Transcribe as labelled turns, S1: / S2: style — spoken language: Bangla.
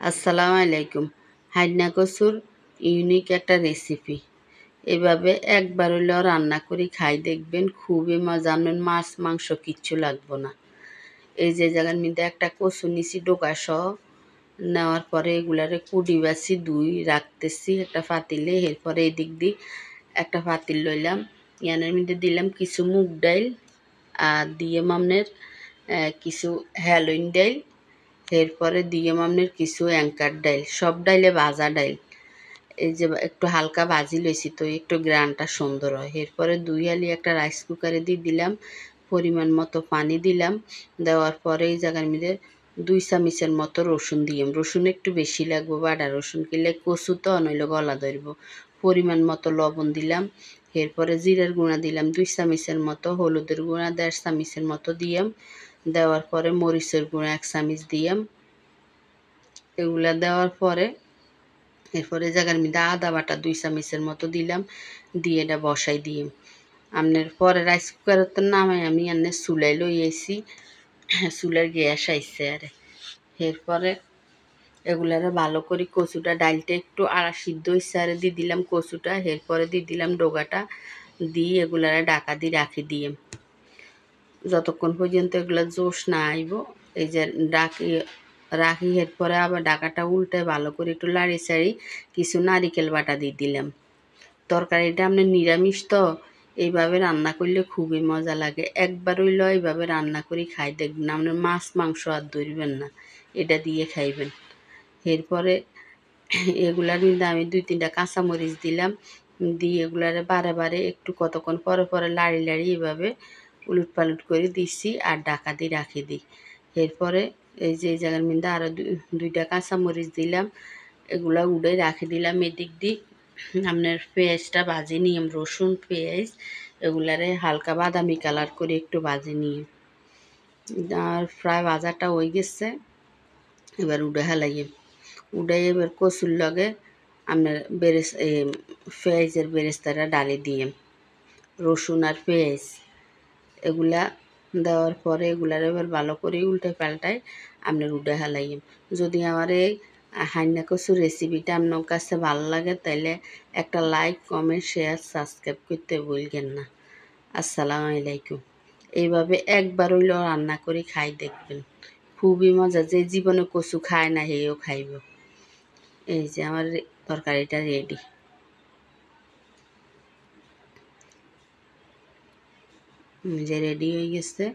S1: আসসালামু আলাইকুম। হাইনা কচুর ইউনিক একটা রেসিপি। এভাবে একবার হইলেও রান্না করে খাই দেখবেন, খুবই মজা। আপনার মাছ মাংস কিচ্ছু লাগবে না। এই যে জায়গার মধ্যে একটা কচু নিছি ডোকা সহ, নেওয়ার পরে এগুলারে কুডি বাছি ধুই রাখতেছি একটা পাতিলে। এরপরে এদিক দিয়ে একটা পাতিল লইলাম, ইয়ানের মধ্যে দিলাম কিছু মুগ ডাইল, আর দিয়ে আপনার কিছু হেলোইন ডাইল, এরপরে দিয়ে আপনার কিছু অ্যাঙ্কার ডাইল, সব ডাইলে ভাজা ডাইল। এই যে একটু হালকা ভাজি লইছি তো একটু গ্রানটা সুন্দর হয়। এরপরে দুই হালি একটা রাইস কুকারে দিয়ে দিলাম, পরিমাণ মতো পানি দিলাম। দেওয়ার পরে এই জায়গার মধ্যে 2 চামচের মতো রসুন দিলাম। রসুন একটু বেশি লাগবে, বাটা রসুন কিনলে কচু তো নইলে গলা ধরব। পরিমাণ মতো লবণ দিলাম। এরপরে জিরার গুঁড়া দিলাম 2 চামচের মতো, হলুদের গুঁড়া 1.5 চামচের মতো দিলাম। দেওয়ার পরে মরিচের গুঁড়া 1 চামচ দিলাম। এগুলা দেওয়ার পরে এরপরে জায়গার মধ্যে আদা বাটা 2 চামচের মতো দিলাম, দিয়ে এটা বসাই দিয়ে আপনার পরে রাইস কুকারের তো নামে আমি এনে চুলাই লই আইছি, চুলার গ্যাস আইসে আরে। এরপরে এগুলারে ভালো করে কচুটা ডালটা একটু আড়া সিদ্ধ হয়েছে আরে দিয়ে দিলাম কচুটা। এরপরে দিয়ে দিলাম ডোগাটা, দিয়ে এগুলারে ঢাকা দিয়ে রাখি দিয়ে যতক্ষণ পর্যন্ত এগুলা জোশ না আইব। এই যে রাখি এরপরে আবার ঢাকাটা উল্টে ভালো করে একটু লাড়ি চাড়ি কিছু নারিকেল বাটা দিয়ে দিলাম। তরকারিটা আপনার নিরামিষ তো, এইভাবে রান্না করলে খুবই মজা লাগে। একবার হইলেও এইভাবে রান্না করে খাই দেখবেন, আপনার মাছ মাংস আর ধরবেন না, এটা দিয়ে খাইবেন। এরপরে এগুলার মধ্যে আমি 2-3টা কাঁচামরিচ দিলাম, দিয়ে এগুলারে বারে বারে একটু কতক্ষণ পরে পরে লাড়ি লাড়ি এভাবে উলট পালট করে দিচ্ছি আর ঢাকা দিয়ে রাখি দিই। এরপরে এই যে এই জায়গার মধ্যে আরও 2টা কাঁচামরিচ দিলাম, এগুলা উড়ে রাখি দিলাম। এদিক দিয়ে আপনার পেঁয়াজটা ভাজি নিয়ে, রসুন পেঁয়াজ এগুলারে হালকা বাদামি কালার করে একটু ভাজি নিয়ে, আর প্রায় ভাজাটা হয়ে গেছে। এবার উড়ে হালাইয়ে এবার কচুর লগে আপনার পেঁয়াজের বেরেস্তাটা ডালি দিয়ে রসুন আর পেঁয়াজ এগুলা দেওয়ার পরে এগুলার এবার ভালো করে উল্টে পাল্টায় আপনার উডে হালাইম। যদি আমার এই হাইনা কচুর রেসিপিটা আপনার কাছে ভালো লাগে তাহলে একটা লাইক কমেন্ট শেয়ার সাবস্ক্রাইব করতে ভুলবেন না। আসসালামু আলাইকুম। এইভাবে একবার হইলেও রান্না করে খাই দেখবেন, খুবই মজা। যে জীবনে কচু খায় না হেও খাইব। এই যে আমার তরকারিটা রেডি। যে রেডি হয়ে গেছে।